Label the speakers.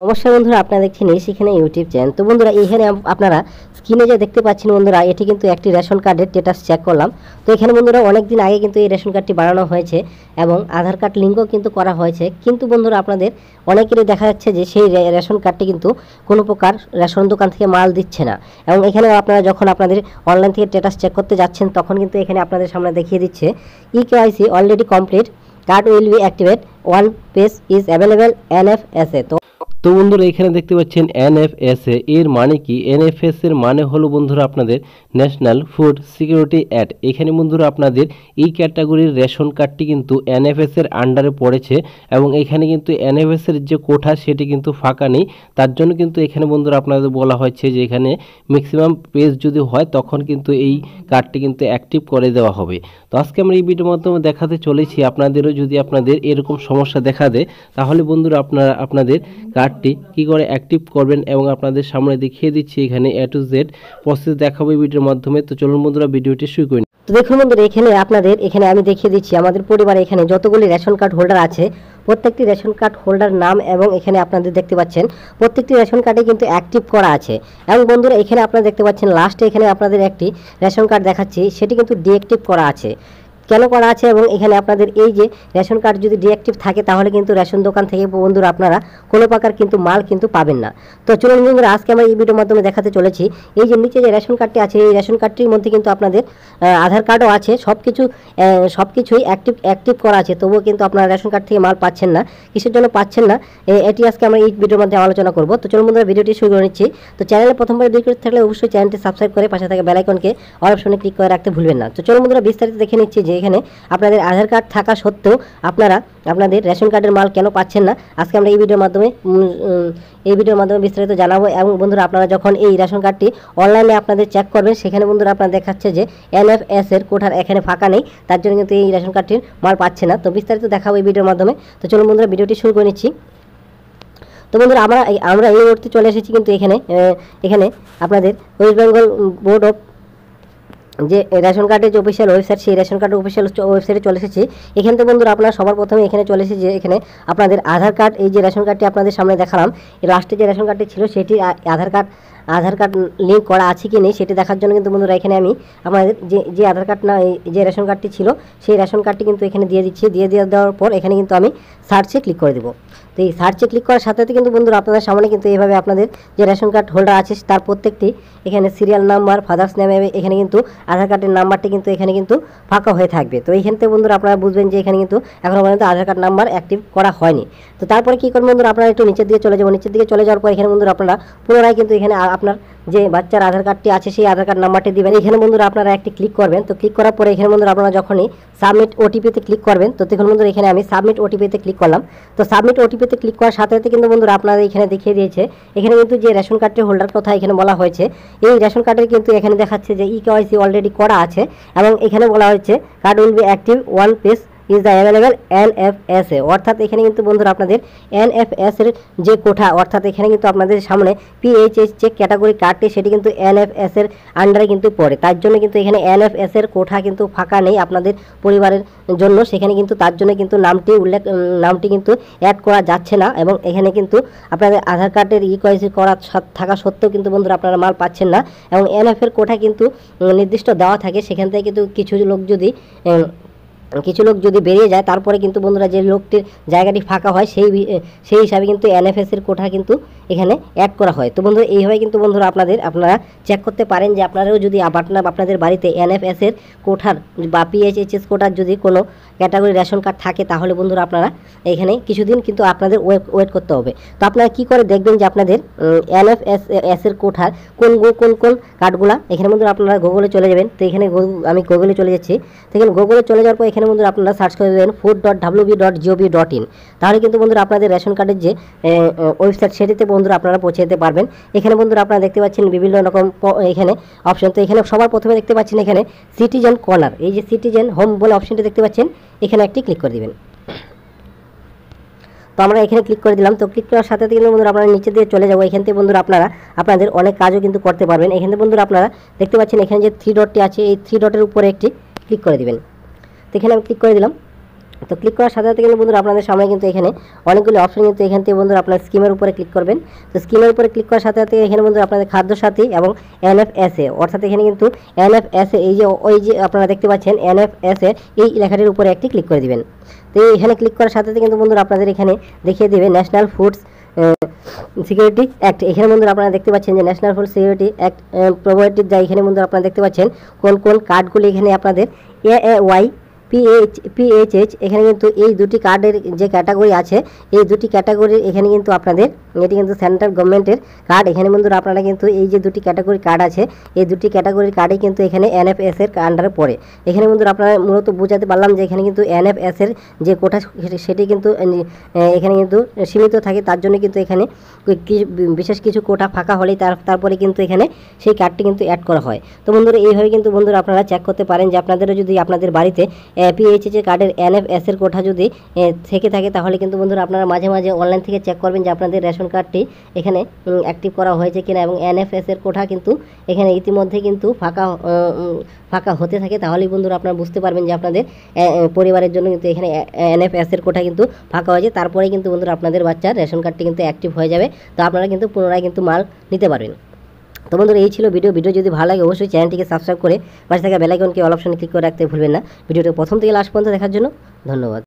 Speaker 1: নমস্কার বন্ধুরা, আপনারা দেখছেন সেখানে ইউটিউব চ্যানেল। তো বন্ধুরা, এখানে আপনারা স্ক্রিনে যে দেখতে পাচ্ছেন বন্ধুরা, এটি কিন্তু একটি রেশন কার্ডের স্ট্যাটাস চেক করলাম। তো এখানে বন্ধুরা অনেক দিন আগে কিন্তু এই রেশন কার্ডটি বানানো হয়েছে এবং আধার কার্ড লিঙ্কও কিন্তু করা হয়েছে। কিন্তু বন্ধুরা, আপনাদের অনেকেরই দেখা যাচ্ছে যে সেই রেশন কার্ডটি কিন্তু কোনো প্রকার রেশন দোকান থেকে মাল দিচ্ছে না। এবং এখানে আপনারা যখন আপনাদের অনলাইন থেকে স্ট্যাটাস চেক করতে যাচ্ছেন, তখন কিন্তু এখানে আপনাদের সামনে দেখিয়ে দিচ্ছে eKYC already complete, card will be activate, one page is available NFSA.
Speaker 2: তো বন্ধুরা, এখানে দেখতে পাচ্ছেন এনএফএসএ এর মানে কি? এনএফএস এর মানে হলো বন্ধুরা আপনাদের ন্যাশনাল ফুড সিকিউরিটি অ্যাক্ট। এখানে বন্ধুরা আপনাদের এই ক্যাটাগরির রেশন কার্ডটি কিন্তু এনএফএস এর আন্ডারে পড়েছে এবং এখানে কিন্তু এনএফএস এর যে কোঠা সেটি কিন্তু ফাঁকা নেই। তার জন্য কিন্তু এখানে বন্ধুরা আপনাদের বলা হচ্ছে যে এখানে ম্যাক্সিমাম পেজ যদি হয় তখন কিন্তু এই কার্ডটি কিন্তু অ্যাক্টিভ করে দেওয়া হবে। তো আজকে আমরা এই ভিডিওর মাধ্যমে দেখাতে চলেছি আপনাদেরও যদি আপনাদের এরকম সমস্যা দেখা দেয়, তাহলে বন্ধুরা আপনারা আপনাদের কার্ডটি কী করে অ্যাক্টিভ করবেন এবং আপনাদের সামনে দেখিয়ে দিচ্ছি এখানে এ টু জেড প্রসেস দেখাবো এই ভিডিওর মাধ্যমে। তো চলুন বন্ধুরা, ভিডিওটি শুরু করি।
Speaker 1: তো দেখুন বন্ধুরা, এখানে আমি দেখিয়ে দিচ্ছি আমাদের পরিবারে এখানে যতগুলি রেশন কার্ড হোল্ডার আছে, প্রত্যেকটি রেশন কার্ড হোল্ডার নাম এবং এখানে আপনাদের দেখতে পাচ্ছেন প্রত্যেকটি রেশন কার্ডে কিন্তু অ্যাক্টিভ করা আছে। এবং বন্ধুরা, এখানে আপনারা দেখতে পাচ্ছেন লাস্টে এখানে আপনাদের একটি রেশন কার্ড দেখাচ্ছি, সেটি কিন্তু ডিঅ্যাক্টিভ করা আছে। কেন করা আছে এবং এখানে আপনাদের এই যে রেশন কার্ড যদি ডিঅ্যাক্টিভ থাকে, তাহলে কিন্তু রেশন দোকান থেকে বন্ধুরা আপনারা কোনো প্রকার কিন্তু মাল কিন্তু পাবেন না। তো চলুন বন্ধুরা, আজকে আমরা এই ভিডিওর মাধ্যমে দেখাতে চলেছি এই যে নিচে যে রেশন কার্ডটি আছে, এই রেশন কার্ডটির মধ্যে কিন্তু আপনাদের আধার কার্ডও আছে, সব কিছুই অ্যাক্টিভ করা আছে। তবুও কিন্তু আপনারা রেশন কার্ড থেকে মাল পাচ্ছেন না। কিসের জন্য পাচ্ছেন না, এটি আজকে আমরা এই ভিডিওর মধ্যে আলোচনা করব। তো চলুন বন্ধুরা, ভিডিওটি শুরু করে নিচ্ছি। তো চ্যানেলে প্রথমবার ভিডিও করতে থাকলে অবশ্যই চ্যানেলটি সাবস্ক্রাইব করে পাশে থাকা বেল আইকনকে অল অপশনে ক্লিক করে রাখতে ভুলবেন না। তো চলুন বন্ধুরা, বিস্তারিত দেখে নিচ্ছি যে এখানে আপনাদের আধার কার্ড থাকা সত্ত্বেও আপনারা আপনাদের রেশন কার্ডের মাল কেন পাচ্ছেন না, আজকে আমরা এই ভিডিওর মাধ্যমে বিস্তারিত জানাবো। এবং বন্ধুরা, আপনারা যখন এই রেশন কার্ডটি অনলাইনে আপনাদের চেক করবেন, সেখানে বন্ধুরা আপনারা দেখাচ্ছে যে এনএফএস এর কোঠার এখানে ফাঁকা নেই, তার জন্য কিন্তু এই রেশন কার্ডটির মাল পাচ্ছে না। তো বিস্তারিত দেখাবো এই ভিডিওর মাধ্যমে। তো চলুন বন্ধুরা, ভিডিওটি শুরু করে নিচ্ছি। তো বন্ধুরা, আমরা এই মুহূর্তে চলে এসেছি কিন্তু এখানে আপনাদের ওয়েস্ট বেঙ্গল বোর্ড অফ যে রেশন কার্ডের যে অফিসিয়াল ওয়েবসাইট, সেই রেশন কার্ডের অফিসিয়াল ওয়েবসাইটে চলে এসেছি। এখান থেকে বন্ধুরা আপনারা সবার প্রথমে এখানে চলে এসেছি যে এখানে আপনাদের আধার কার্ড, এই যে রেশন কার্ডটি আপনাদের সামনে দেখালাম, এই লাস্টে যে রেশন কার্ডটি ছিল সেটি আধার কার্ড লিঙ্ক করা আছে কি নেই সেটি দেখার জন্য কিন্তু বন্ধুরা এখানে আমি আপনাদের যে আধার কার্ড না যে রেশন কার্ডটি ছিল সেই রেশন কার্ডটি কিন্তু এখানে দিয়ে দিচ্ছি। দেওয়ার পর এখানে কিন্তু আমি সার্চে ক্লিক করে দেবো। তো এই সার্চে ক্লিক করার সাথে সাথে কিন্তু বন্ধুরা আপনাদের সামনে কিন্তু এইভাবে আপনাদের যে রেশন কার্ড হোল্ডার আছে তার প্রত্যেকটি এখানে সিরিয়াল নাম্বার, ফাদার্স নেম, এখানে কিন্তু আধার কার্ডের নাম্বারটি কিন্তু এখানে কিন্তু ফাঁকা হয়ে থাকবে। তো এইখান থেকে বন্ধুরা আপনারা বুঝবেন যে এখানে কিন্তু এখনও পর্যন্ত আধার কার্ড নাম্বার অ্যাক্টিভ করা হয়নি। তো তারপরে কী করবেন বন্ধুরা, আপনারা একটু নিচের দিকে চলে যাবো। নিচের দিকে চলে যাওয়ার পর এখানে বন্ধুরা আপনারা পুনরায় কিন্তু এখানে আপনার যে বাচ্চার আধার কার্ডটি আছে সেই আধার কার্ড নাম্বারটি দিবেন। এখানে বন্ধুরা আপনারা একটি ক্লিক করবেন। তো ক্লিক করার পরে এখানে বন্ধুরা আপনারা যখনই সাবমিট ওটিপিতে ক্লিক করবেন, তো দেখুন বন্ধুরা এখানে আমি সাবমিট ওটিপিতে ক্লিক করলাম। তো সাবমিট ওটিপিতে ক্লিক করার সাথে সাথে কিন্তু বন্ধুরা আপনারা এখানে দেখিয়ে দিয়েছে এখানে কিন্তু যে রেশন কার্ডটির হোল্ডার কথা এখানে বলা হয়েছে, এই রেশন কার্ডের কিন্তু এখানে দেখাচ্ছে যে ইকেওয়াইসি অলরেডি করা আছে এবং এখানে বলা হয়েছে card will be active, one page is the available NFSA. অর্থাৎ এখানে কিন্তু বন্ধুরা আপনাদের এনএফএস এর যে কোঠা, অর্থাৎ এখানে কিন্তু আপনাদের সামনে পিএইচএস যে ক্যাটাগরি কার্ডটি সেটি কিন্তু এনএফএস এর আন্ডারে কিন্তু পড়ে। তার জন্য কিন্তু এখানে এনএফএস এর কোঠা কিন্তু ফাঁকা নেই আপনাদের পরিবারের জন্য। সেখানে কিন্তু তার জন্য কিন্তু নামটি কিন্তু অ্যাড করা যাচ্ছে না এবং এখানে কিন্তু আপনাদের আধার কার্ডের ইকেওয়াইসি করা থাকা সত্ত্বেও কিন্তু বন্ধুরা আপনারা মাল পাচ্ছেন না। এবং এনএফ এর কোঠা কিন্তু নির্দিষ্ট দেওয়া থাকে, সেখান থেকে কিন্তু কিছু লোক যদি বেরিয়ে যায়, তারপরে কিন্তু বন্ধুরা যে লোকটির জায়গাটি ফাঁকা হয় সেই হিসাবে কিন্তু এনএফএস এর কোঠা কিন্তু এখানে অ্যাড করা হয়। তো বন্ধুরা এইভাবে কিন্তু বন্ধুরা আপনারা চেক করতে পারেন যে আপনারাও যদি আপনাদের বাড়িতে এনএফএস এর কোঠার বা পিএইচএস কোঠার যদি কোনো ক্যাটাগরি রেশন কার্ড থাকে, তাহলে বন্ধুরা আপনারা এখানে কিছুদিন কিন্তু আপনাদের ওয়েট করতে হবে। তো আপনারা কি করে দেখবেন যে আপনাদের এনএফএস এর কোঠার কোন কার্ডগুলা, এখানে বন্ধুরা আপনারা গুগলে চলে যাবেন। তো এখানে আমি গুগলে চলে যাচ্ছি। তো এখানে গুগলে চলে যাওয়ার পর এখানে বন্ধুরা আপনারা সার্চ করে দেবেন food.wb.gov.in। তাহলে কিন্তু বন্ধুরা আপনাদের রেশন কার্ডের যে ওয়েবসাইট সেটিতে বন্ধুরা আপনারা পৌঁছে যেতে পারবেন। এখানে বন্ধুরা আপনারা দেখতে পাচ্ছেন বিভিন্ন রকম এখানে অপশন। তো এখানে সবার প্রথমে দেখতে পাচ্ছেন এখানে সিটিজেন কর্নার, এই যে সিটিজেন হোম বলে অপশনটি দেখতে পাচ্ছেন, এখানে একটি ক্লিক করে দিবেন। তো আমরা এখানে ক্লিক করে দিলাম। তো ক্লিক করার সাথে সাথে কিন্তু বন্ধুরা আপনারা নিচে দিয়ে চলে যাবো। এখান থেকে বন্ধুরা আপনারা আপনাদের অনেক কাজও কিন্তু করতে পারবেন। এখানে বন্ধুরা আপনারা দেখতে পাচ্ছেন এখানে যে 3 ডটটি আছে, এই 3 ডটের উপরে একটি ক্লিক করে দিবেন। তো এখানে আমি ক্লিক করে দিলাম। তো ক্লিক করার সাথে সাথে কিন্তু বন্ধুরা আপনাদের সামনে কিন্তু এখানে অনেকগুলো অপশন কিন্তু এখান থেকে বন্ধুরা আপনার স্কিমের উপরে ক্লিক করবেন। তো স্কিমের উপরে ক্লিক করার সাথে সাথে এখানে বন্ধুরা আপনাদের খাদ্য সাথী এবং NFSA, অর্থাৎ এখানে কিন্তু NFSA এই যে ওই যে আপনারা দেখতে পাচ্ছেন NFSA এই লেখাটির উপরে একটি ক্লিক করে দিবেন। তো এখানে ক্লিক করার সাথে সাথে কিন্তু বন্ধুরা আপনাদের এখানে দেখিয়ে দেবে ন্যাশনাল ফুডস সিকিউরিটি অ্যাক্ট। এখানে বন্ধুরা আপনারা দেখতে পাচ্ছেন যে national food security act provided যায়। এখানে বন্ধুরা আপনারা দেখতে পাচ্ছেন কোন কোন কার্ডগুলি এখানে আপনাদের AAY PHH এখানে কিন্তু এই দুটি কার্ডের যে ক্যাটাগরি আছে, এই দুটি ক্যাটাগরির এখানে কিন্তু আপনাদের এটি কিন্তু সেন্ট্রাল গভর্নমেন্টের কার্ড। এখানে বন্ধুরা আপনারা কিন্তু এই যে দুটি ক্যাটাগরি কার্ড আছে, এই দুটি ক্যাটাগরির কার্ডই কিন্তু এখানে NFS এর আন্ডারে পড়ে। এখানে বন্ধুরা আপনারা মূলত বোঝাতে পারলাম যে এখানে কিন্তু NFS এর যে কোটা সেটি কিন্তু এখানে কিন্তু সীমিত থাকে, তার জন্য কিন্তু এখানে বিশেষ কিছু কোটা ফাঁকা হলেই তারপরে কিন্তু এখানে সেই কার্ডটি কিন্তু অ্যাড করা হয়। তো বন্ধুরা এইভাবে কিন্তু বন্ধুরা আপনারা চেক করতে পারেন যে আপনাদেরও যদি আপনাদের বাড়িতে PHH কার্ডের NFS এর কোটা যদি থেকে থাকে, তাহলে কিন্তু বন্ধুরা আপনারা মাঝে মাঝে অনলাইন থেকে চেক করবেন যে আপনাদের রেশন কার্ডটি এখানে অ্যাক্টিভ করা হয়েছে কিনা, এবং NFS এর কোটা কিন্তু এখানে ইতিমধ্যে কিন্তু ফাঁকা হতে থাকে। তাহলেই বন্ধুরা আপনারা বুঝতে পারবেন যে আপনাদের পরিবারের জন্য কিন্তু এখানে NFS এর কোটা কিন্তু ফাঁকা হয়েছে। তারপরে কিন্তু বন্ধুরা আপনাদের বাচ্চার রেশন কার্ডটি কিন্তু অ্যাক্টিভ হয়ে যাবে, তো আপনারা কিন্তু পুনরায় কিন্তু মাল নিতে পারবেন। তো বন্ধুরা এই ছিল ভিডিও যদি ভালো লাগে অবশ্যই চ্যানেলটিকে সাবস্ক্রাইব করে পাশে থাকা বেল আইকনকে অল অপশনে ক্লিক করে রাখতে ভুলবেন না। ভিডিওটা প্রথম থেকে লাস্ট পর্যন্ত দেখার জন্য ধন্যবাদ।